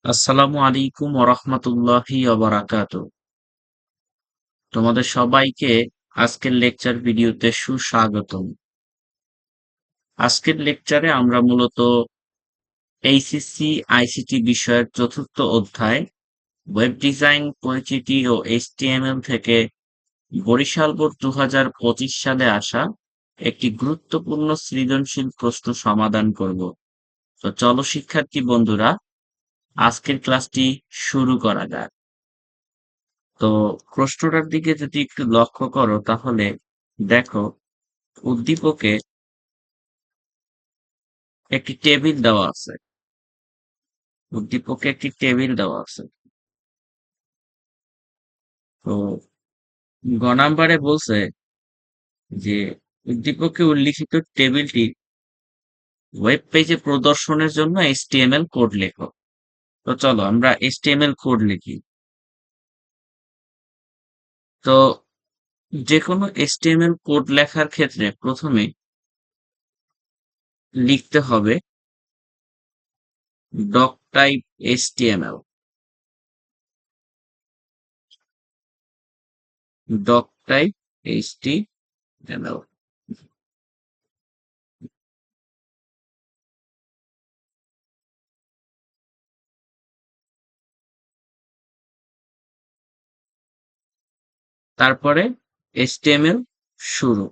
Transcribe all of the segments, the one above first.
আসসালামু আলাইকুম ওরহমতুল্লাহি ওবারাকাতু। তোমাদের সবাইকে আজকের লেকচার ভিডিওতে সুস্বাগতম। আজকের লেকচারে আমরা মূলত এইচএসসি আইসিটি বিষয়ের চতুর্থ অধ্যায় ওয়েব ডিজাইন পরিচিতি ও এইচটিএমএল থেকে বরিশাল বোর্ড 2025 সালে আসা একটি গুরুত্বপূর্ণ সৃজনশীল প্রশ্ন সমাধান করব। তো চলো শিক্ষার্থী বন্ধুরা, আজকের ক্লাসটি শুরু করা যাক। তো প্রশ্নটার দিকে যদি একটু লক্ষ্য করো তাহলে দেখো, উদ্দীপকে একটি টেবিল দেওয়া আছে। উদ্দীপকে একটি টেবিল দেওয়া আছে। তো গ নাম্বারে বলছে যে উদ্দীপকে উল্লিখিত টেবিলটি ওয়েব পেজে প্রদর্শনের জন্য এইচটিএমএল কোড লেখো। তো চলো আমরা এইচটিএমএল কোড লিখি। তো যে কোনো এইচটিএমএল কোড লেখার ক্ষেত্রে প্রথমে লিখতে হবে doctype HTML. Doctype HTML. তারপরে এইচটিএমএল শুরু,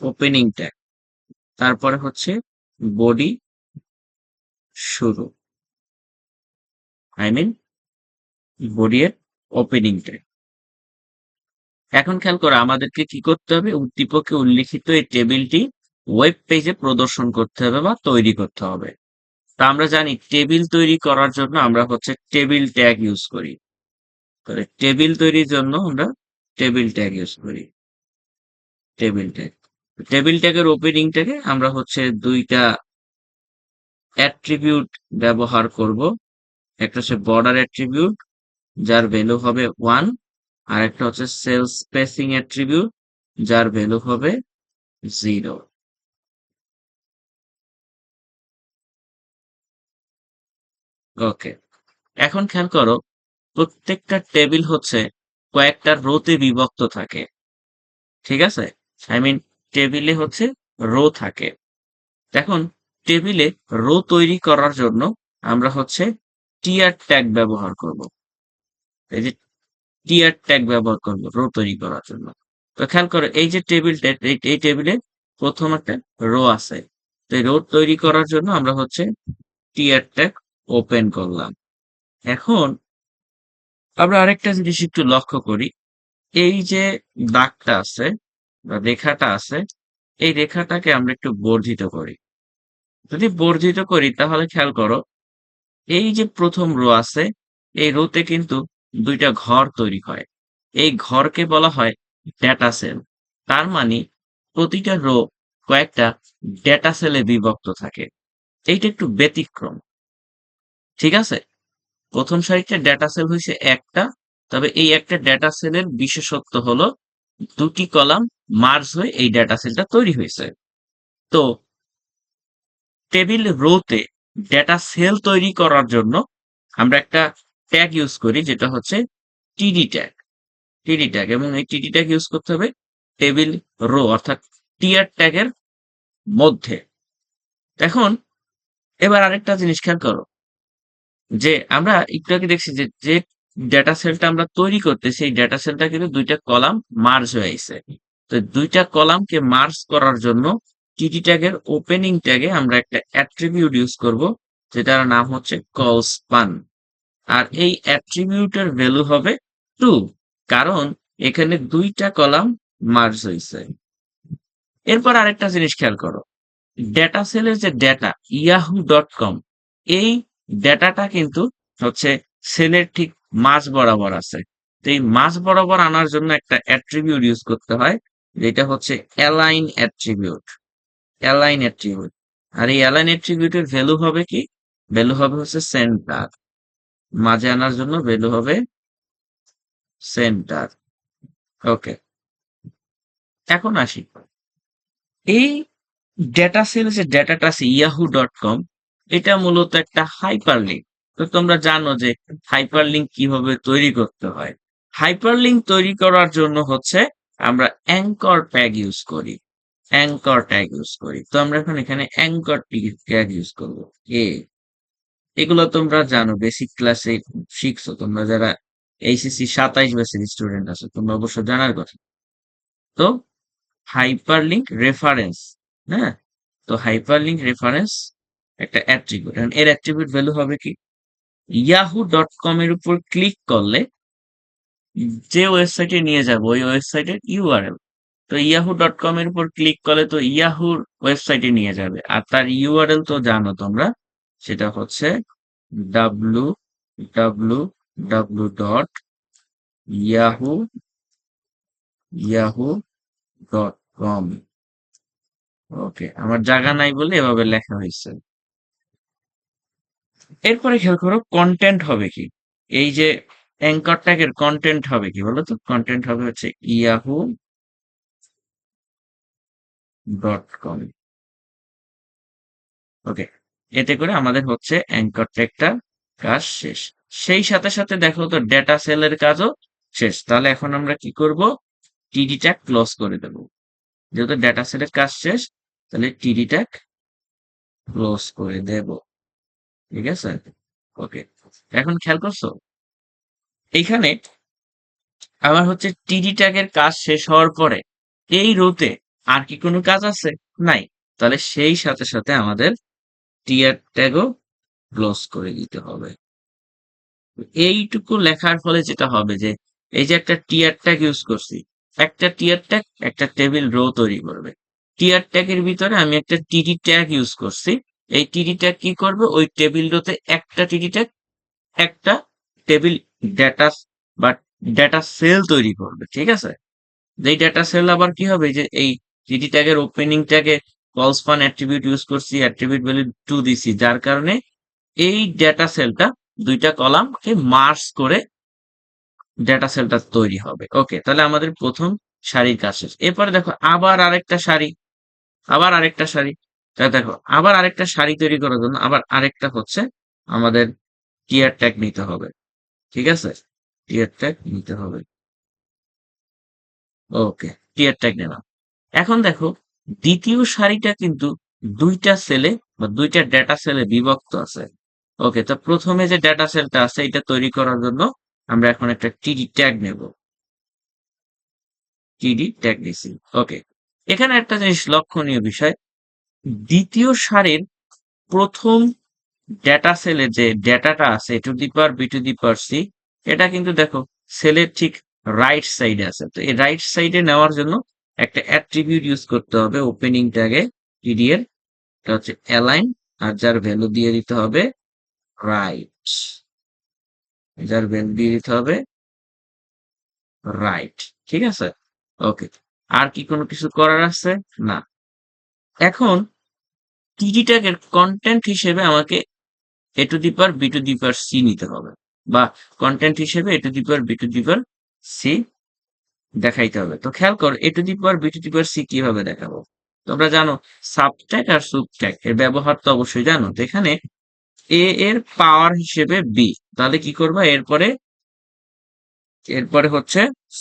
ওপেনিং ট্যাগ। তারপরে হচ্ছে বডি শুরু, আই মিন বডি এর ওপেনিং ট্যাগ। এখন খেয়াল করো, আমাদেরকে কি করতে হবে? উদ্দীপকে উল্লিখিত এই টেবিলটি ওয়েব পেজে প্রদর্শন করতে হবে বা তৈরি করতে হবে। তা আমরা জানি টেবিল তৈরি করার জন্য আমরা হচ্ছে টেবিল ট্যাগ ইউজ করি। টেবিল তৈরির জন্য আমরা টেবিল ট্যাগ ইউজ করি। টেবিল ট্যাগ, টেবিল ট্যাগের ওপেনিং ট্যাগে আমরা হচ্ছে দুইটা অ্যাট্রিবিউট ব্যবহার করব। একটা হচ্ছে বর্ডার অ্যাট্রিবিউট, যার ভ্যালু হবে 1, আর একটা হচ্ছে সেল স্পেসিং অ্যাট্রিবিউট, যার ভ্যালু হবে 0। ওকে, এখন খেয়াল করো, প্রত্যেকটা টেবিল হচ্ছে কয়েকটা রোতে বিভক্ত থাকে। ঠিক আছে, আই মিন টেবিলে হচ্ছে রো থাকে। এখন টেবিলে রো তৈরি করার জন্য আমরা হচ্ছে টিয়ার ট্যাগ ব্যবহার করব। এই যে টিয়ার ট্যাগ ব্যবহার করব রো তৈরি করার জন্য। তো খেয়াল করো, এই যে টেবিলটা, এই টেবিলে প্রথম একটা রো আছে। তো এই রো তৈরি করার জন্য আমরা হচ্ছে টিয়ার ট্যাগ ওপেন করলাম। এখন আমরা আরেকটা জিনিস একটু লক্ষ্য করি, এই যে দাগটা আছে বা রেখাটা আছে, এই রেখাটাকে আমরা একটু বর্ধিত করি। যদি বর্ধিত করি তাহলে খেয়াল করো, এই যে প্রথম রো আছে, এই রোতে কিন্তু দুইটা ঘর তৈরি হয়। এই ঘরকে বলা হয় ডেটা সেল। তার মানে প্রতিটা রো কয়েকটা ডেটা সেলে বিভক্ত থাকে। এইটা একটু ব্যতিক্রম। ঠিক আছে, প্রথম সারিতে ডেটা সেল হয়েছে একটা, তবে এই একটা ডেটা সেলের বিশেষত্ব হলো দুটি কলাম মার্জ হয়ে এই ডেটা সেলটা তৈরি হয়েছে। তো টেবিল রোতে ডেটা সেল তৈরি করার জন্য আমরা একটা ট্যাগ ইউজ করি, যেটা হচ্ছে টিডি ট্যাগ। টিডি ট্যাগ, এবং এই টিডি ট্যাগ ইউজ করতে হবে টেবিল রো অর্থাৎ টিয়ার ট্যাগের মধ্যে। এখন এবার আরেকটা জিনিস খেয়াল করো, যে আমরা একটু আগে দেখছি যে যে ডেটা সেলটা আমরা তৈরি করতে, সেই ডেটা সেলটা কিন্তু দুইটা কলাম মার্জ হয়ে আছে। তো দুইটা কলামকে মার্জ করার জন্য টিডি ট্যাগের ওপেনিং ট্যাগে আমরা একটা অ্যাট্রিবিউট ইউজ করব, যেটার নাম হচ্ছে কল স্পান। আর এই অ্যাট্রিবিউটের ভ্যালু হবে 2, কারণ এখানে দুইটা কলাম মার্জ হয়েছে। এরপর আরেকটা জিনিস খেয়াল করো, ডেটা সেলের যে ডেটা yahoo.com, এই ডেটাটা কিন্তু হচ্ছে সেলের ঠিক মাঝ বরাবর আছে। তো এই মাঝ বরাবর আনার জন্য একটা অ্যাট্রিবিউট ইউজ করতে হয়, যেটা হচ্ছে অ্যালাইন অ্যাট্রিবিউট। অ্যালাইন অ্যাট্রিবিউট, আর এই অ্যালাইন অ্যাট্রিবিউটের ভ্যালু হবে কি? ভ্যালু হবে হচ্ছে সেন্টার। মাঝে আনার জন্য ভ্যালু হবে সেন্টার। ওকে, এখন আসি, এই ডেটা সেল যে ডেটাটা আছে yahoo.com, এটা মূলত একটা হাইপারলিংক। তো তোমরা জানো যে হাইপারলিংক কিভাবে তৈরি করতে হয়। হাইপারলিংক তৈরি করার জন্য হচ্ছে আমরা অ্যাঙ্কর ট্যাগ ইউজ করি। অ্যাঙ্কর ট্যাগ ইউজ করি। তো আমরা এখন এখানে অ্যাঙ্কর ট্যাগ ইউজ করব। এ এগুলো তোমরা জানো, বেসিক ক্লাসে শিখছো তোমরা যারা এইচএসসি 27 ব্যাচের স্টুডেন্ট আছো, তোমরা অবশ্য জানার কথা। তো হাইপারলিংক রেফারেন্স, হ্যাঁ, তো হাইপারলিংক রেফারেন্স একটা অ্যাট্রিবিউট। এর অ্যাট্রিবিউট ভ্যালু হবে কি, yahoo.com এর উপর ক্লিক করলে যে ওয়েবসাইটে নিয়ে যাব ওই ওয়েবসাইটের ইউআরএল। তো yahoo.com এর উপর ক্লিক করলে তো ইয়াহুর ওয়েবসাইটে নিয়ে যাবে, আর তার ইউআরএল তো জানো তোমরা, সেটা হচ্ছে www.yahoo.com। ওকে, আমার জায়গা নাই বলে এভাবে লেখা হয়েছে। এরপরে খেয়াল করো কন্টেন্ট হবে কি, এই যে অ্যাঙ্কর ট্যাগের কন্টেন্ট হবে কি বলো তো, কন্টেন্ট হবে হচ্ছে yahoo.com। ওকে, এতে করে আমাদের হচ্ছে অ্যাঙ্কর ট্যাগটা কাজ শেষ। সেই সাথে সাথে দেখো তো ডেটা সেলের কাজও শেষ। তাহলে এখন আমরা কি করব, টিডি ট্যাগ ক্লোজ করে দেব। যেহেতু ডেটা সেলের কাজ শেষ, তাহলে টিডি ট্যাগ ক্লোজ করে দেব। ঠিক আছে, ওকে। এখন খেয়াল করছো এইখানে আমার হচ্ছে টিডি ট্যাগের কাজ শেষ হওয়ার পরে এই রোতে আর কি কোনো কাজ আছে? নাই। তাহলে সেই সাথে সাথে আমাদের টিয়ার ট্যাগও ক্লোজ করে দিতে হবে। এইটুকু লেখার ফলে যেটা হবে যে এই যে একটা টিয়ার ট্যাগ ইউজ করছি, একটা টিয়ার ট্যাগ একটা টেবিল রো তৈরি করবে। টিয়ার ট্যাগের ভিতরে আমি একটা টিডি ট্যাগ ইউজ করছি। এই টিডি ট্যাগ কি করবে, ওই টেবিল রোতে একটা টিডি ট্যাগ একটা টেবিল ডেটা বা ডেটা সেল তৈরি করবে। ঠিক আছে, যেই ডেটা সেল আবার কি হবে, যে এই টিডি ট্যাগের ওপেনিং ট্যাগে কলস ফান অ্যাট্রিবিউট ইউজ করছি, অ্যাট্রিবিউট ভ্যালু 2 দিছি, যার কারণে এই ডেটা সেলটা দুইটা কলামকে মার্জ করে ডেটা সেলটা তৈরি হবে। ওকে, তাহলে আমাদের প্রথম সারির কাজ শেষ। এরপরে দেখো আবার আরেকটা সারি, আবার আরেকটা সারি। তাহলে দেখো আবার আরেকটা সারি তৈরি করার জন্য আবার আরেকটা হচ্ছে আমাদের টিয়ার ট্যাগ নিতে হবে। ঠিক আছে, টিয়ার ট্যাগ নিতে হবে। ওকে, টিয়ার ট্যাগ নিলাম। এখন দেখো দ্বিতীয় সারিটা কিন্তু দুইটা সেলে বা দুইটা ডেটা সেলে বিভক্ত আছে। ওকে, তো প্রথমে যে ডেটা সেলটা আছে এটা তৈরি করার জন্য আমরা এখন একটা টিডি ট্যাগ নেব। টিডি ট্যাগ দিছি। ওকে, এখানে একটা জিনিস লক্ষণীয় বিষয়, দ্বিতীয় সারির প্রথম ডেটা সেলে যে ডেটাটা আছে to the power B to the power C, এটা কিন্তু দেখো সেলের ঠিক রাইট সাইডে আছে। তো এই রাইট সাইডে নেওয়ার জন্য একটা অ্যাট্রিবিউট ইউজ করতে হবে ওপেনিং ট্যাগে টিডি এর, এটা হচ্ছে অ্যালাইন, আর যার ভ্যালু দিয়ে দিতে হবে রাইট, যার ভ্যালু দিয়ে দিতে হবে রাইট। ঠিক আছে, ওকে। আর কি কোনো কিছু করার আছে? না। এখন টিডি ট্যাগের কন্টেন্ট হিসেবে আমাকে A to the power B to the power C নিতে হবে, বা কন্টেন্ট হিসেবে A to the power B to the power C দেখাইতে হবে। তো খেয়াল কর A to the power B to the power C কিভাবে দেখাবো। তোমরা জানো সাবট্যাগ আর সুবট্যাগ এর ব্যবহার তো অবশ্যই জানো। তো এখানে এ এর পাওয়ার হিসেবে বি, তাহলে কি করবা, এরপরে এরপরে হচ্ছে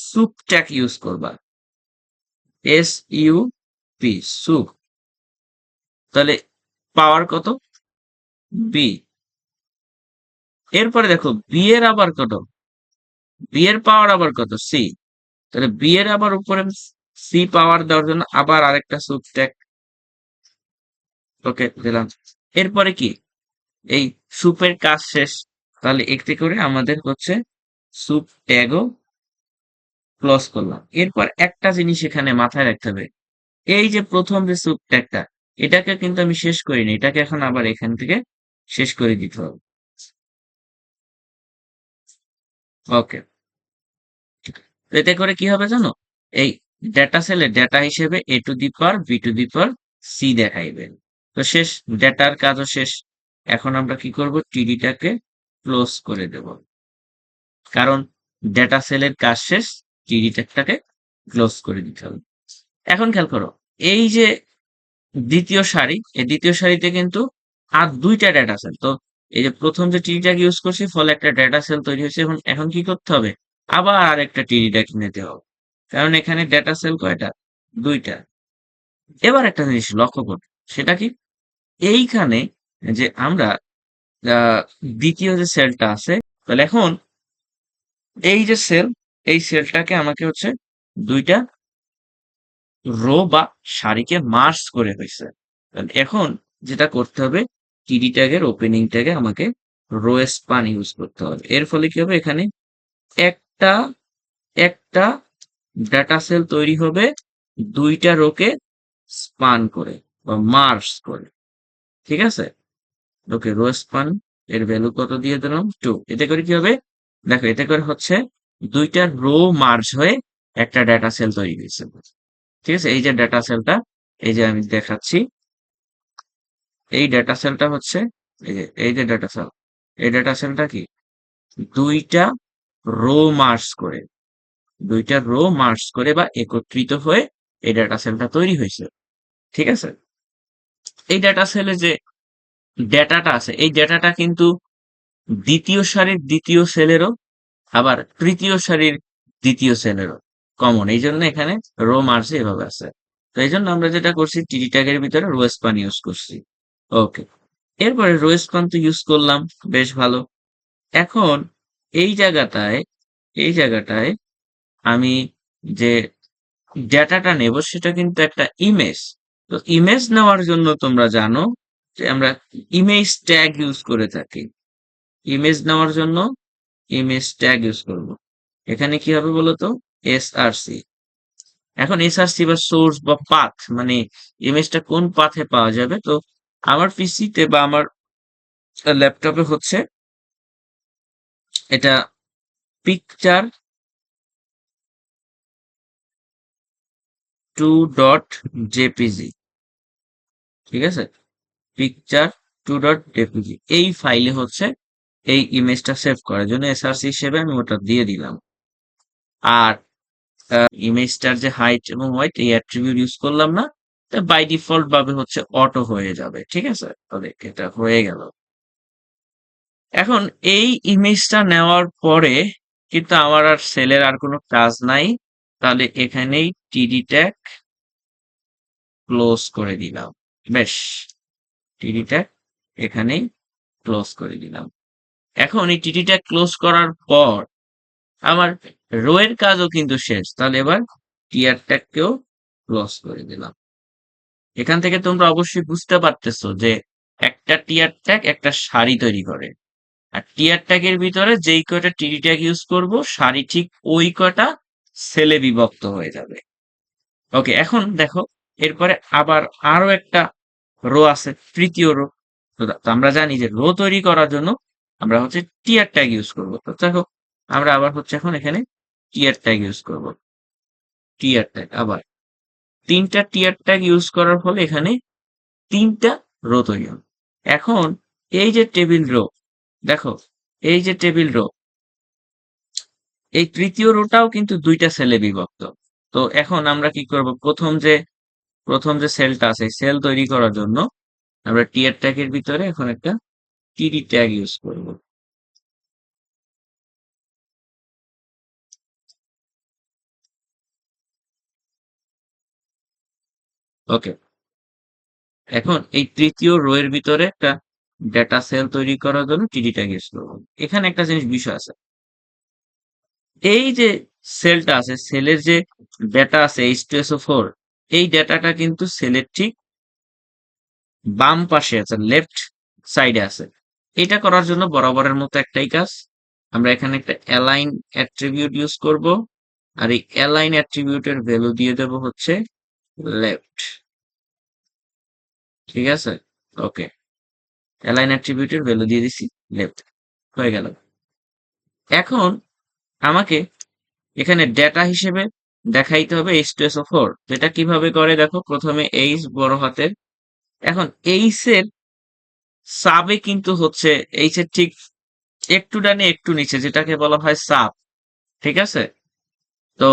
সুবট্যাগ ইউজ করবা, এস ইউ পি, সুব। তাহলে পাওয়ার কত, বি। এরপরে দেখো বি এর আবার কত, বি এর পাওয়ার আবার কত, সি। তাহলে বি এর আবার উপরে সি পাওয়ার দেওয়ার জন্য আবার আরেকটা সুব ট্যাগ। ওকে, দিলাম। এরপরে কি, এই সুপের কাজ শেষ। তাহলে এতে করে আমাদের হচ্ছে সুপ ট্যাগও ক্লোজ করলাম। এরপর একটা জিনিস এখানে মাথায় রাখতে হবে, এই যে প্রথম যে সুপ ট্যাগটা, এটাকে কিন্তু আমি শেষ করিনি, এটাকে এখন আবার এখান থেকে শেষ করে দিতে হবে। ওকে, এতে করে কি হবে জানো, এই ডেটা সেলে ডেটা হিসেবে A to the power B to the power C দেখাইবে। তো শেষ, ডেটার কাজও শেষ। এখন আমরা কি করব, টিডিটাকে ক্লোজ করে দেব, কারণ ডেটা সেলের কাজ শেষ, টিডিটাকে ক্লোজ করে দিতে হবে। এখন খেয়াল করো এই যে দ্বিতীয় সারি, এই দ্বিতীয় সারিতে কিন্তু আর দুইটা ডেটা সেল। তো এই যে প্রথম যে টিডি ট্যাগ ইউজ করছি, ফলে একটা ডেটা সেল তৈরি হয়েছে। এখন এখন কি করতে হবে? আবার আরেকটা টিডি ট্যাগ নিতে হবে, কারণ এখানে ডেটা সেল কয়টা? দুইটা। এবার একটা জিনিস লক্ষ্য করুন, সেটা কি? এইখানে যে আমরা আহ, দ্বিতীয় যে সেলটা আছে, তাহলে এখন এই যে সেল, এই সেলটাকে আমাকে হচ্ছে দুইটা রো বা সারিকে মার্জ করে হয়েছে। এখন যেটা করতে হবে, টিডি ট্যাগের ওপেনিং ট্যাগে আমাকে রো স্পান ইউজ করতে হবে। এর ফলে কি হবে? এখানে একটা একটা ডাটা সেল তৈরি হবে দুইটা রোকে স্পান করে বা মার্জ করে। ঠিক আছে? ওকে, রো স্পান এর ভ্যালু কত দিয়ে দিলাম? 2। এতে করে কি হবে? দেখো, এতে করে হচ্ছে দুইটা রো মার্জ হয়ে একটা ডাটা সেল তৈরি হয়েছে। ঠিক আছে? এই যে ডাটা সেলটা, এই যে আমি দেখাচ্ছি, এই ডাটা সেলটা হচ্ছে এই যে ডাটা সেল, এই ডাটা সেলটা কি দুইটা রো মার্জ করে, দুইটা রো মার্জ করে বা একত্রিত হয়ে এই ডাটা সেলটা তৈরি হয়েছে। ঠিক আছে? এই ডাটা সেলে যে ডেটাটা আছে, এই ডেটাটা কিন্তু দ্বিতীয় সারির দ্বিতীয় সেলেরও, আবার তৃতীয় সারির দ্বিতীয় সেলেরও কমন। এই জন্য এখানে রো মার্জে এভাবে আছে। তো এই জন্য আমরা যেটা করছি, টিডি ট্যাগের ভিতরে রো স্পান ইউজ করছি। ওকে, এরপরে রো স্পান তো ইউজ করলাম, বেশ ভালো। এখন এই জায়গাটায়, এই জায়গাটায় আমি যে ডেটাটা নেব সেটা কিন্তু একটা ইমেজ। তো ইমেজ নেওয়ার জন্য তোমরা জানো যে আমরা ইমেজ ট্যাগ ইউজ করে থাকি। ইমেজ নেওয়ার জন্য ইমেজ ট্যাগ ইউজ করব। এখানে কি হবে বলতো? এসআরসি। এখন এসআরসি বা সোর্স বা পাথ, মানে ইমেজটা কোন পাথে পাওয়া যাবে। তো আমার পিসিতে বা আমার ল্যাপটপে হচ্ছে এটা পিকচার 2.jpg। ঠিক আছে? পিকচার 2.jpg এই ফাইলে হচ্ছে এই ইমেজটা সেভ করার জন্য এসআরসি হিসেবে আমি ওটা দিয়ে দিলাম। আর ইমেজটার যে হাইট এবং হোয়াইট এই অ্যাট্রিবিউট ইউজ করলাম না, বাই ডিফল্ট ভাবে হচ্ছে অটো হয়ে যাবে। ঠিক আছে? তাহলে এটা হয়ে গেল। এখন এই ইমেজটা নেওয়ার পরে কিন্তু আমার আর সেলের আর কোনো কাজ নাই। তাহলে এখানেই টিডি ট্যাগ ক্লোজ করে দিলাম। বেশ, টিডি ট্যাগ এখানেই ক্লোজ করে দিলাম। এখন এই টিডি ট্যাগ ক্লোজ করার পর আমার রো এর কাজও কিন্তু শেষ। তাহলে এবার টিআর ট্যাগকেও ক্লোজ করে দিলাম। এখান থেকে তোমরা অবশ্যই বুঝতে পারতেছো যে একটা টিআর ট্যাগ একটা সারি তৈরি করে, আর টিআর ট্যাগের ভিতরে যেই কয়টা টিডি ট্যাগ ইউজ করব, সারি ঠিক ওই কয়টা সেলে বিভক্ত হয়ে যাবে। ওকে, এখন দেখো, এরপরে আবার আরো একটা রো আছে, তৃতীয় রো। তো আমরা জানি যে রো তৈরি করার জন্য আমরা হচ্ছে টিআর ট্যাগ ইউজ করব। তো দেখো, আমরা আবার হচ্ছে এখন এখানে টিআর ট্যাগ ইউজ করব। টিআর ট্যাগ আবার তিনটা টিআর ট্যাগ ইউজ করার ফলে এখানে তিনটা রো তৈরি হবে। এখন এই যে টেবিল রো, দেখো, এই যে টেবিল রো, এই তৃতীয় রোটাও কিন্তু দুইটা সেলে বিভক্ত। তো এখন আমরা কি করব? প্রথম যে সেলটা আছে, সেল তৈরি করার জন্য আমরা টিআর ট্যাগের ভিতরে এখন একটা টিডি ট্যাগ ইউজ করব। ওকে, এখন এই তৃতীয় রো এর ভিতরে একটা ডেটা সেল তৈরি করার জন্য টিডি ট্যাগ ইউজ করব। এখানে একটা জিনিস বিষয় আছে, এই যে সেলটা আছে, সেলের যে ডেটা আছে H2SO4, এই ডেটাটা কিন্তু সেলের ঠিক বাম পাশে আছে, লেফট সাইডে আছে। এটা করার জন্য বরাবরের মতো একটাই কাজ, আমরা এখানে একটা অ্যালাইন অ্যাট্রিবিউট ইউজ করব। আর এই অ্যালাইন অ্যাট্রিবিউটের ভ্যালু দিয়ে দেব হচ্ছে লেফট। ঠিক আছে? ওকে, অ্যালাইন অ্যাট্রিবিউটের ভ্যালু দিয়ে দিছি লেফট। হয়ে গেল। এখন আমাকে এখানে ডেটা হিসেবে দেখাইতে হবে H2SO4। যেটা কিভাবে করে দেখো, প্রথমে এইচ বড় হাতের। এখন এইচ এর সাবে কিন্তু হচ্ছে এইচ এর ঠিক একটু ডানে একটু নিচে, যেটাকে বলা হয় সাব। ঠিক আছে? তো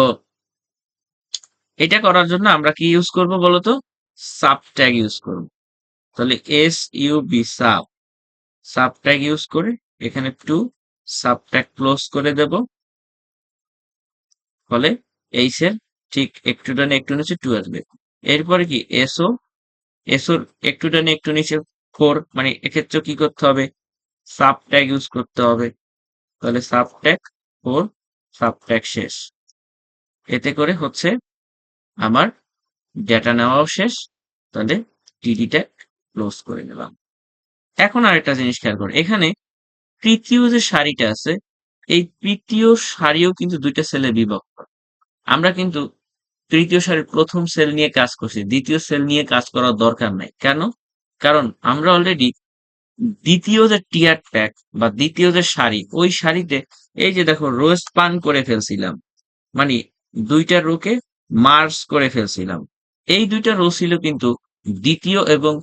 এটা করার জন্য আমরা কি ইউজ করব বলতো? সাব ট্যাগ ইউজ করব। তাহলে S U B sub, sub tag use করে এখানে টু সাব ট্যাগ ক্লোজ করে দেব। ফলে এই সেল ঠিক একটু ডানে একটু নিচে 2 আসবে। এরপরে কি এসও, এসওর একটু ডানে একটু নিচে 4, মানে এক্ষেত্রে কি করতে হবে, সাব ট্যাগ ইউজ করতে হবে। তাহলে সাব ট্যাগ 4, সাব ট্যাগ শেষ। এতে করে হচ্ছে আমার ডেটা নেওয়াও শেষ। তাহলে টিডি ট্যাগ ক্লোজ করে নিলাম। এখন আরেকটা জিনিস খেয়াল করো, এখানে তৃতীয় যে সারিটা আছে, এই তৃতীয় সারিও কিন্তু দুইটা সেলে বিভক্ত। আমরা কিন্তু তৃতীয় সারির প্রথম সেল নিয়ে কাজ করছি, দ্বিতীয় সেল নিয়ে কাজ করার দরকার নাই। কেন? কারণ আমরা অলরেডি দ্বিতীয় যে টিয়ার ট্যাগ বা দ্বিতীয় যে সারি, ওই সারিতে এই যে দেখো রো স্পান করে ফেলছিলাম, মানে দুইটা রোকে মার্জ করে ফেলছিলাম। এই দুইটা রো ছিল কিন্তু দ্বিতীয় এবং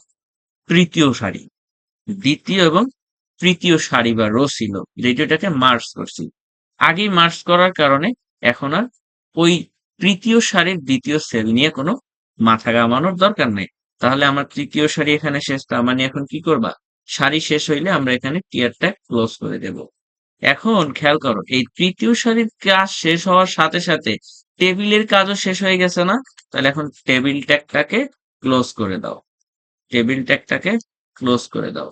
তৃতীয় সারি, দ্বিতীয় এবং তৃতীয় সারি বা রো ছিল, যেটাকে মার্জ করছি। আগেই মার্জ করার কারণে এখন আর ওই তৃতীয় সারির দ্বিতীয় সেল নিয়ে কোনো মাথা ঘামানোর দরকার নেই। তাহলে আমার তৃতীয় সারি এখানে শেষ, তার মানে এখন কি করবা, সারি শেষ হইলে আমরা এখানে টিয়ারটা ক্লোজ করে দেব। এখন খেয়াল করো, এই তৃতীয় সারির কাজ শেষ হওয়ার সাথে সাথে টেবিলের কাজও শেষ হয়ে গেছে না? তাহলে এখন টেবিল ট্যাগটাকে ক্লোজ করে দাও, টেবিল ট্যাগটাকে ক্লোজ করে দাও।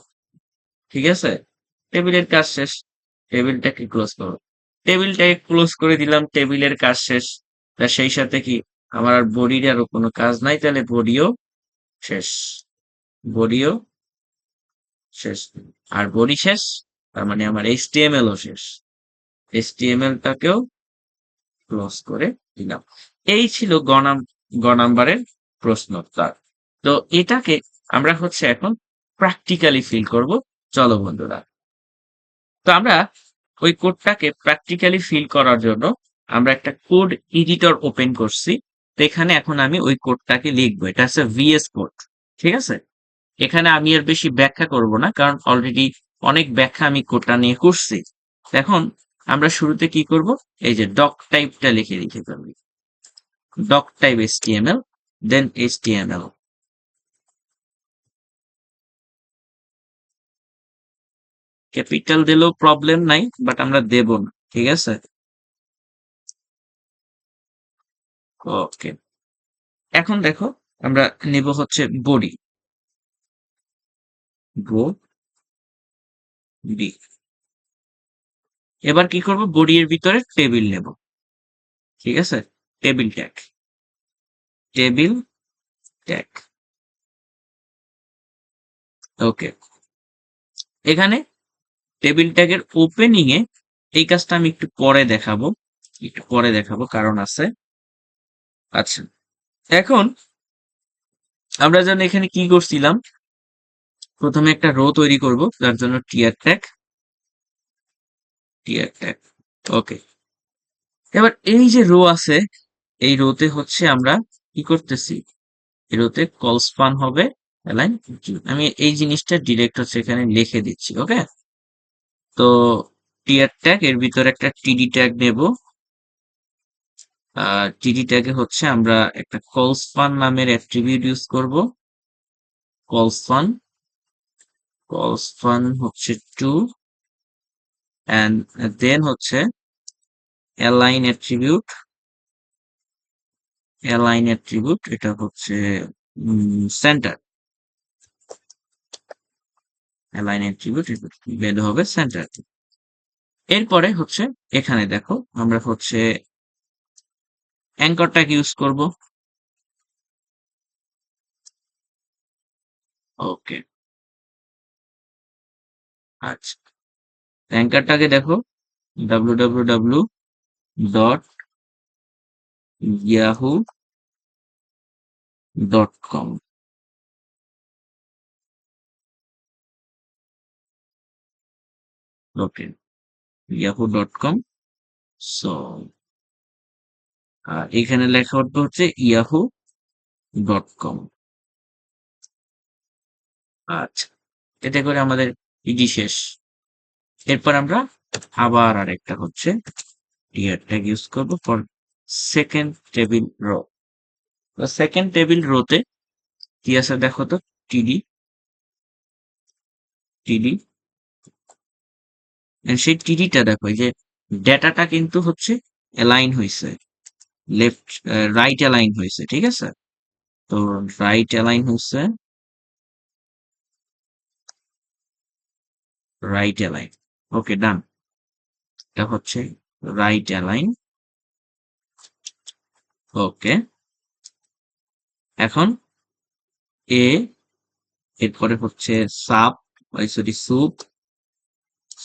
ঠিক আছে, টেবিলের কাজ শেষ, টেবিলটাকে ক্লোজ করো। টেবিলটাকে ক্লোজ করে দিলাম, টেবিলের কাজ শেষ। তা সেই সাথে কি আমার আর বডির আরো কোনো কাজ নাই, তাহলে বডিও শেষ, বডিও শেষ। আর বডি শেষ, তার মানে আমার এইচটিএমএল ও শেষ, এইচটিএমএল টাকেও ক্লোজ করে দিলাম। এই ছিল গ নাম্বারের প্রশ্নোত্তর। তো এটাকে আমরা হচ্ছে এখন প্র্যাকটিক্যালি ফিল করব। চলো বন্ধুরা, তো আমরা ওই কোডটাকে প্র্যাকটিক্যালি ফিল করার জন্য আমরা একটা কোড এডিটর ওপেন করছি। তো এখানে এখন আমি ওই কোডটাকে লিখবো, এটা হচ্ছে ভিএস কোড। ঠিক আছে, এখানে আমি আর বেশি ব্যাখ্যা করব না, কারণ অলরেডি অনেক ব্যাখ্যা আমি কোডটা নিয়ে করছি। এখন আমরা শুরুতে কি করব, এই যে ডক টাইপটা লিখে দিতে পারবি, ডক টাইপ এইচটিএমএল, দেন এইচটিএমএল। ক্যাপিটাল দিলেও প্রবলেম নাই, বাট আমরা দেব না। ঠিক আছে, ওকে। এখন দেখো, আমরা নেব হচ্ছে বডি, বডি। এবার কি করব, বডি এর ভিতরে টেবিল নেব। ঠিক আছে, টেবিল ট্যাগ, টেবিল ট্যাগ। ওকে, এখানে টেবিল ট্যাগের ওপেনিং এ এই কাজটা আমি একটু পরে দেখাবো, একটু পরে দেখাবো, কারণ আছে। আচ্ছা, এখন আমরা যেন এখানে কি করছিলাম, প্রথমে একটা রো তৈরি করব, তার জন্য টিয়ার ট্যাগ, টিয়ার ট্যাগ। ওকে, এবার এই যে রো আছে, এই রোতে হচ্ছে আমরা কি করতেছি, এই রোতে কল স্পান হবে অ্যালাইন। আমি এই জিনিসটা ডিরেক্ট হচ্ছে এখানে লিখে দিচ্ছি। ওকে, তো টিয়ার ট্যাগ এর ভিতরে একটা টিডি ট্যাগ নেব। টিডি ট্যাগে হচ্ছে আমরা একটা কলসফান নামের অ্যাট্রিবিউট ইউজ করব। কলসফান, কলসফান হচ্ছে 2, এন্ড দেন হচ্ছে অ্যালাইন অ্যাট্রিবিউট, অ্যালাইন অ্যাট্রিবিউট এটা হচ্ছে সেন্টার, অ্যালাইন অ্যাট্রিবিউট বের হবে সেন্টার। এরপরে হচ্ছে এখানে দেখো আমরা হচ্ছে অ্যাঙ্কর ট্যাগ ইউজ করব। ওকে, আচ্ছা, অ্যাঙ্করটাকে দেখো www.yahoo.com। ওকে, yahoo.com। সো এখানে লেখা উঠবে হচ্ছে yahoo.com। আচ্ছা, এতে করে আমাদের ইডি শেষ। এরপর আমরা আবার আরেকটা হচ্ছে টিয়ার ট্যাগ ইউজ করব for second table row. Second table রোতে কি আছে দেখো তো, টিডি টিডি, সেই টিডিটা দেখো এই যে ডেটাটা কিন্তু হচ্ছে অ্যালাইন হয়েছে, লেফট রাইট অ্যালাইন হয়েছে, ঠিক আছে? তো রাইট অ্যালাইন হচ্ছে, রাইট অ্যালাইন, ওকে ডান। এটা হচ্ছে রাইট অ্যালাইন, ওকে। এখন এ, এরপরে হচ্ছে sub, sorry soup,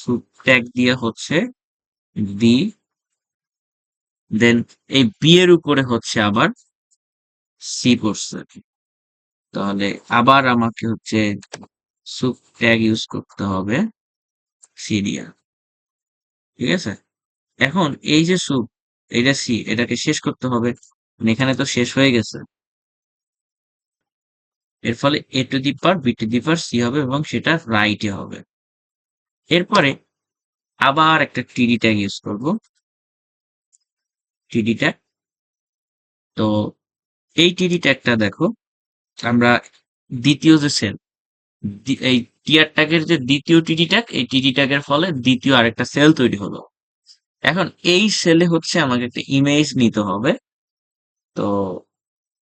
soup tag দিয়ে হচ্ছে বি, দেন এই বি এর উপরে হচ্ছে আবার সি পড়ছে, তাহলে আবার আমাকে হচ্ছে সুপ ট্যাগ ইউজ করতে হবে সি দিয়া, ঠিক আছে? এখন এই যে সুপ, এটা সি, এটাকে শেষ করতে হবে, মানে এখানে তো শেষ হয়ে গেছে, এর ফলে A to the power B to the power C হবে এবং সেটা রাইটে হবে। এরপরে আবার একটা টিডি ট্যাগ ইউজ করব, টিডি ট্যাগ। তো এই টিডি ট্যাগটা দেখো, আমরা দ্বিতীয় যে সেল, এই টিয়ার ট্যাগের যে দ্বিতীয় টিডি ট্যাগ, এই টিডি ট্যাগের ফলে দ্বিতীয় আরেকটা সেল তৈরি হলো। এখন এই সেলে হচ্ছে আমাকে একটা ইমেজ নিতে হবে, তো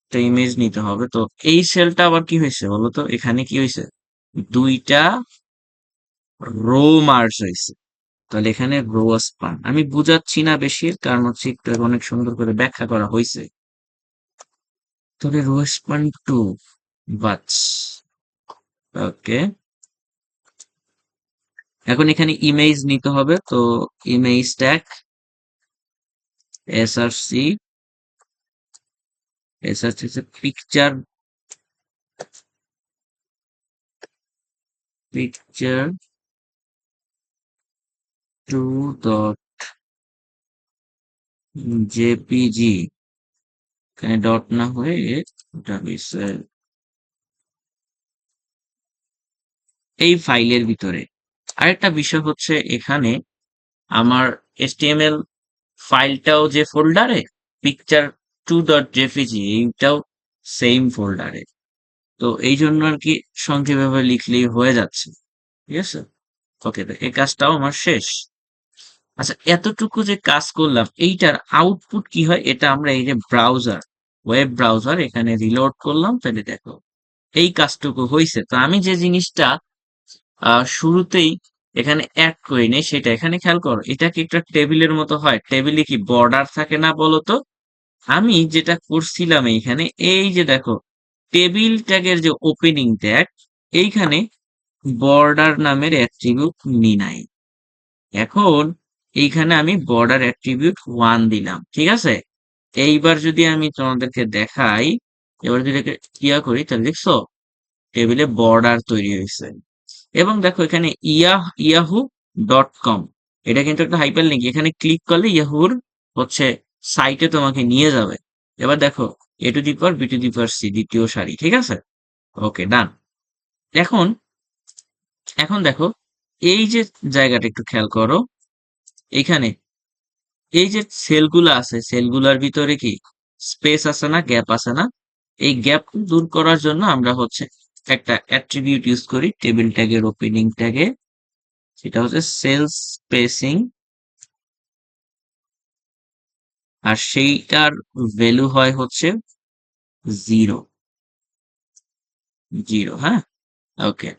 একটা ইমেজ নিতে হবে। তো এই সেলটা আবার কি হয়েছে বলতো, এখানে কি হয়েছে, দুইটা রো মার্জ হয়েছে, তাহলে এখানে রো স্পান। আমি বুঝাচ্ছি না বেশি, কারণ হচ্ছে একটু অনেক সুন্দর করে ব্যাখ্যা করা হয়েছে। তবে রো স্পান টু বাচ, ওকে। এখন এখানে ইমেজ নিতে হবে, তো image tag src, src picture, picture two dot jpg, এখানে ডট না হয়ে এটা হয়েছে এই ফাইলের ভিতরে। আরেকটা বিষয় হচ্ছে এখানে আমার HTML ফাইলটাও যে ফোল্ডারে, পিকচার টু ডট জেপিজি এইটাও সেম ফোল্ডারে, তো এই জন্য আর কি সংক্ষেপে লিখলেই হয়ে যাচ্ছে, ঠিক আছে? ওকে, তো এই কাজটাও আমার শেষ। আচ্ছা, এতটুকু যে কাজ করলাম, এইটার আউটপুট কি হয় এটা আমরা এই যে ব্রাউজার, ওয়েব ব্রাউজার, এখানে রিলোড করলাম, তাহলে দেখো এই কাজটুকু হয়েছে। তো আমি যে জিনিসটা শুরুতেই এখানে অ্যাড করি নেই, সেটা এখানে খেয়াল করো, এটা কি একটা টেবিলের মতো হয়? টেবিলে কি বর্ডার থাকে না বলো তো? আমি যেটা করছিলাম এইখানে, এই যে দেখো টেবিল ট্যাগের যে ওপেনিং ট্যাগ, এইখানে বর্ডার নামের অ্যাট্রিবিউট নি নাই। এখন এইখানে আমি বর্ডার অ্যাট্রিবিউট 1 দিলাম, ঠিক আছে? এইবার যদি আমি তোমাদেরকে দেখাই, এবার যদি ইয়া করি, তাহলে দেখছো টেবিলে বর্ডার তৈরি হয়েছে। এবং দেখো এখানে ইয়াহু.কম, এটা কিন্তু একটা হাইপার লিঙ্ক, এখানে ক্লিক করলে ইয়াহুর হচ্ছে সাইটে তোমাকে নিয়ে যাবে। এবার দেখো A to the power B to the power C, দ্বিতীয় সারি, ঠিক আছে? ওকে ডান। এখন, এখন দেখো এই যে জায়গাটা একটু খেয়াল করো, এখানে এই যে সেলগুলো আছে, সেলগুলোর ভিতরে কি স্পেস আছে না, গ্যাপ আছে না? এই গ্যাপ দূর করার জন্য আমরা হচ্ছে একটা অ্যাট্রিবিউট ইউজ করি টেবিল ট্যাগের ওপেনিং ট্যাগে, সেটা হচ্ছে সেল স্পেসিং, আর সেইটার ভ্যালু হয় হচ্ছে 0, 0, হ্যাঁ? ওকে।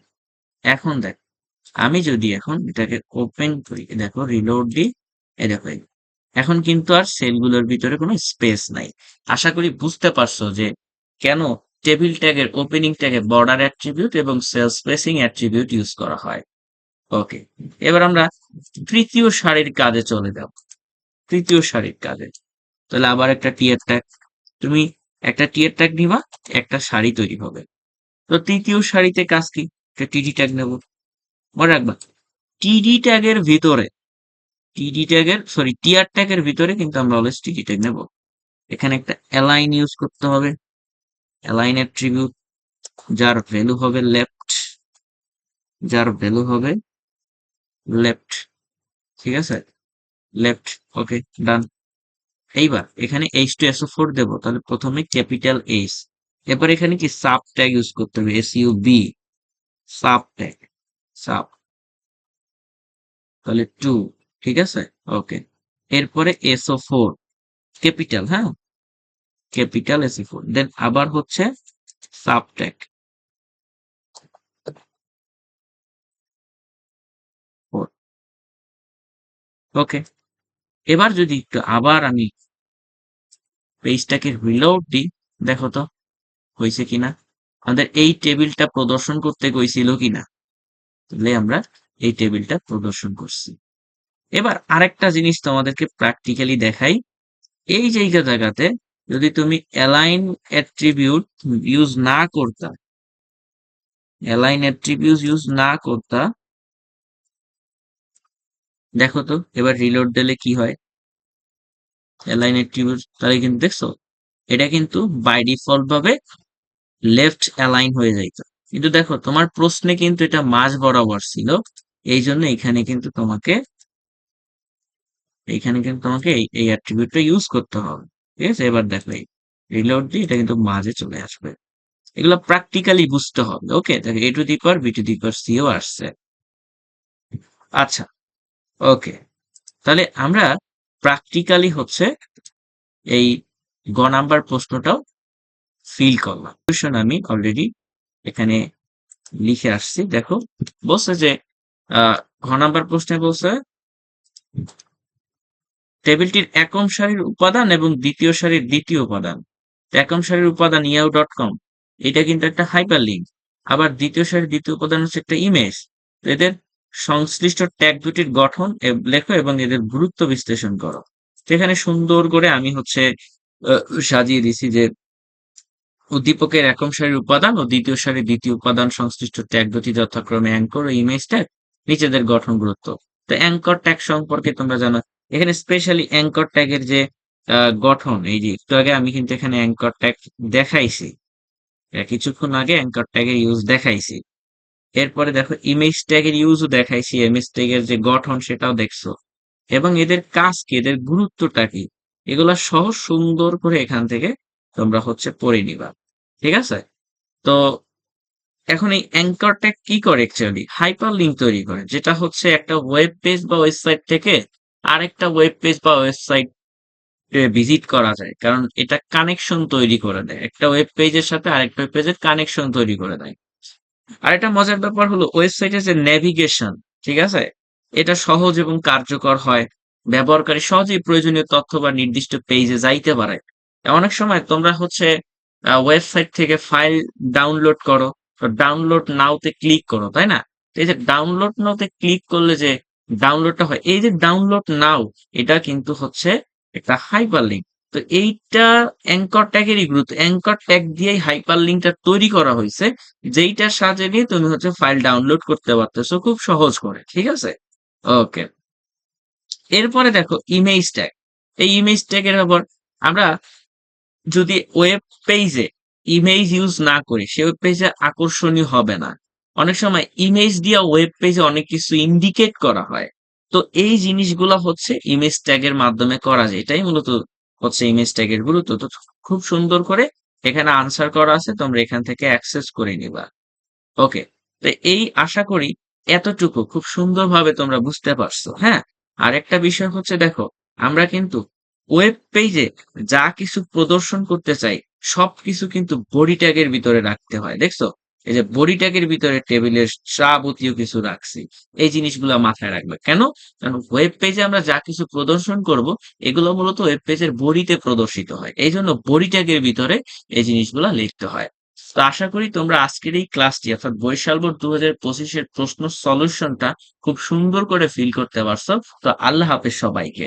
এখন দেখ, আমি যদি এখন এটাকে ওপেন করি, দেখো রিলোড দিই, এই দেখো এখন কিন্তু আর সেলগুলোর ভিতরে কোনো স্পেস নাই। আশা করি বুঝতে পারছো যে কেন টেবিল ট্যাগের ওপেনিং ট্যাগে বর্ডার অ্যাট্রিবিউট এবং সেল স্পেসিং অ্যাট্রিবিউট ইউজ করা হয়। ওকে, এবার আমরা তৃতীয় সারির কাজে চলে যাব। তৃতীয় সারির কাজে, তাহলে আবার একটা টিয়ার ট্যাগ, তুমি একটা টিয়ার ট্যাগ নিবা, একটা সারি তৈরি হবে। তো তৃতীয় সারিতে কাজ কি, একটা টিডি ট্যাগ নেব। মনে রাখবা টিডি ট্যাগের ভিতরে, টিডি ট্যাগের সরি টিয়ার ট্যাগের ভিতরে কিন্তু আমরা অলওয়েজ টিডি ট্যাগ নেব। এখানে একটা অ্যালাইন ইউজ করতে হবে, অ্যালাইন অ্যাট্রিবিউট, যার ভ্যালু হবে লেফট, যার ভ্যালু হবে লেফট, ঠিক আছে? লেফট, ওকে ডান। এইবার এখানে H2SO4 দেবো, তাহলে প্রথমে ক্যাপিটাল এইচ। এবার এখানে কি সাব ট্যাগ ইউজ করতে হবে, SUB, সাব ট্যাগ, সাব, তাহলে 2, ঠিক আছে? ওকে। এরপরে SO4 ক্যাপিটাল, হ্যাঁ? ক্যাপিটাল SO4, দেন আবার হচ্ছে সাবট্যাগ 4। ওকে। এবার যদি একটু আবার আমি পেজটাকে রিলোড দিই, দেখো তো হয়েছে কিনা, আমাদের এই টেবিলটা প্রদর্শন করতে কইছিল কিনা। তাহলে আমরা এই টেবিলটা প্রদর্শন করছি। এবার আরেকটা জিনিস তোমাদেরকে প্র্যাকটিক্যালি দেখাই। এই জায়গাতে যদি তুমি অ্যালাইন অ্যাট্রিবিউট ইউজ না করতা, দেখো তো এবার রিলোড দিলে কি হয়। অ্যালাইন অ্যাট্রিবিউট, তাহলে কিন্তু দেখছো এটা কিন্তু বাই ডিফল্ট ভাবে লেফট অ্যালাইন হয়ে যাইতো। কিন্তু দেখো তোমার প্রশ্নে কিন্তু এটা মাঝ বরাবর ছিল, এই জন্য এখানে কিন্তু তোমাকে এই অ্যাট্রিবিউটটা ইউজ করতে হবে। ঠিক আছে, এবার দেখো এই রিলোড দিয়ে এটা কিন্তু মাঝে চলে আসবে। এগুলো প্র্যাকটিক্যালি বুঝতে হবে। ওকে, দেখো A two the power B two the power C ও আসছে। আচ্ছা, ওকে, তাহলে আমরা প্র্যাকটিক্যালি হচ্ছে এই গ নাম্বার প্রশ্নটাও ফিল করলাম। সলিউশন আমি অলরেডি এখানে লিখে আসছি। দেখো বলছে যে ঘ নাম্বার প্রশ্নে বলছে টেবিলটির একম সারির উপাদান এবং দ্বিতীয় সারির দ্বিতীয় উপাদান। একম সারির উপাদান yahoo.com, এটা কিন্তু একটা হাইপার লিঙ্ক। আবার দ্বিতীয় সারির দ্বিতীয় উপাদান হচ্ছে একটা ইমেজ। এদের সংশ্লিষ্ট ট্যাগ দুটির গঠন লেখো এবং এদের গুরুত্ব বিশ্লেষণ করো। সেখানে সুন্দর করে আমি হচ্ছে সাজিয়ে দিছি যে উদ্দীপকের একম সারির উপাদান ও দ্বিতীয় সারির দ্বিতীয় উপাদান সংশ্লিষ্ট ট্যাগ দুটি যথাক্রমে অ্যাঙ্কর ও ইমেজ ট্যাগ, নিচেদের গঠন গুরুত্ব। তো অ্যাঙ্কর ট্যাগ সম্পর্কে তোমরা জানো, এখানে স্পেশালি অ্যাঙ্কর ট্যাগের যে গঠন, এই যে একটু আগে আমি কিন্তু এখানে অ্যাঙ্কর ট্যাগ দেখাইছি, কিছুক্ষণ আগে অ্যাঙ্কর ট্যাগের ইউজ দেখাইছি। এরপরে দেখো ইমেজ ট্যাগের ইউজও দেখাইছি, ইমেজ ট্যাগের যে গঠন সেটাও দেখছো, এবং এদের কাজ কি, এদের গুরুত্বটা কি, এগুলা সহ সুন্দর করে এখান থেকে তোমরা হচ্ছে পড়ে নিবা। ঠিক আছে? তো এখন এই অ্যাঙ্কর ট্যাগ কি করে, অ্যাকচুয়ালি হাইপার লিঙ্ক তৈরি করে, যেটা হচ্ছে একটা ওয়েব পেজ বা ওয়েবসাইট থেকে আরেকটা ওয়েব পেজ বা ওয়েবসাইট ভিজিট করা যায়, কারণ এটা কানেকশন তৈরি করে দেয়, একটা ওয়েব পেজের সাথে আরেকটা ওয়েব পেজের কানেকশন তৈরি করে দেয়। আর একটা মজার ব্যাপার হলো ওয়েবসাইটের যে নেভিগেশন, ঠিক আছে, এটা সহজ এবং কার্যকর হয়। ব্যবহারকারী সহজেই প্রয়োজনীয় তথ্য বা নির্দিষ্ট পেজে যাইতে পারে। অনেক সময় তোমরা হচ্ছে ওয়েবসাইট থেকে ফাইল ডাউনলোড করো, তো ডাউনলোড নাওতে ক্লিক করো, তাই না? তো এই যে ডাউনলোড নাওতে ক্লিক করলে যে ডাউনলোডটা হয়, এই যে ডাউনলোড নাও, এটা কিন্তু হচ্ছে একটা হাইপার লিঙ্ক। তো এইটা অ্যাঙ্কর ট্যাগেরই গুরুত্ব, অ্যাঙ্কর ট্যাগ দিয়েই হাইপার লিঙ্কটা তৈরি করা হয়েছে, যেইটার সাহায্যে নিয়ে তুমি হচ্ছে ফাইল ডাউনলোড করতে পারতেছো খুব সহজ করে। ঠিক আছে, ওকে। এরপরে দেখো ইমেজ ট্যাগ। এই ইমেজ ট্যাগের ব্যাপার, আমরা যদি ওয়েব পেজে ইমেজ ইউজ না করি, সে ওয়েব পেজে আকর্ষণীয় হবে না। অনেক সময় ইমেজ দিয়ে ওয়েব পেজে অনেক কিছু ইন্ডিকেট করা হয়, তো এই জিনিসগুলো হচ্ছে ইমেজ ট্যাগের মাধ্যমে করা যায়। এটাই মূলত হচ্ছে ইমেজ ট্যাগের গুরুত্ব। তো খুব সুন্দর করে এখানে আনসার করা আছে, তোমরা এখান থেকে অ্যাক্সেস করে নিবা। ওকে, তো এই আশা করি এতটুকু খুব সুন্দরভাবে তোমরা বুঝতে পারছো। হ্যাঁ, আর একটা বিষয় হচ্ছে দেখো, আমরা কিন্তু ওয়েব পেজে যা কিছু প্রদর্শন করতে চাই সবকিছু কিন্তু বডি ট্যাগের ভিতরে রাখতে হয়। দেখছো, এই যে বডি ট্যাগের ভিতরে টেবিলের যাবতীয় কিছু রাখছি, এই জিনিসগুলো মাথায় রাখবে। কেন? কারণ ওয়েব পেজে আমরা যা কিছু প্রদর্শন করব এগুলো মূলত ওয়েব পেজের বডিতে প্রদর্শিত হয়, এই জন্য বডি ট্যাগের ভিতরে এই জিনিসগুলো লিখতে হয়। তো আশা করি তোমরা আজকের এই ক্লাসটি অর্থাৎ বরিশাল বোর্ড 2025-এর প্রশ্ন সলিউশনটা খুব সুন্দর করে ফিল করতে পারছো। তো আল্লাহ হাফেজ সবাইকে।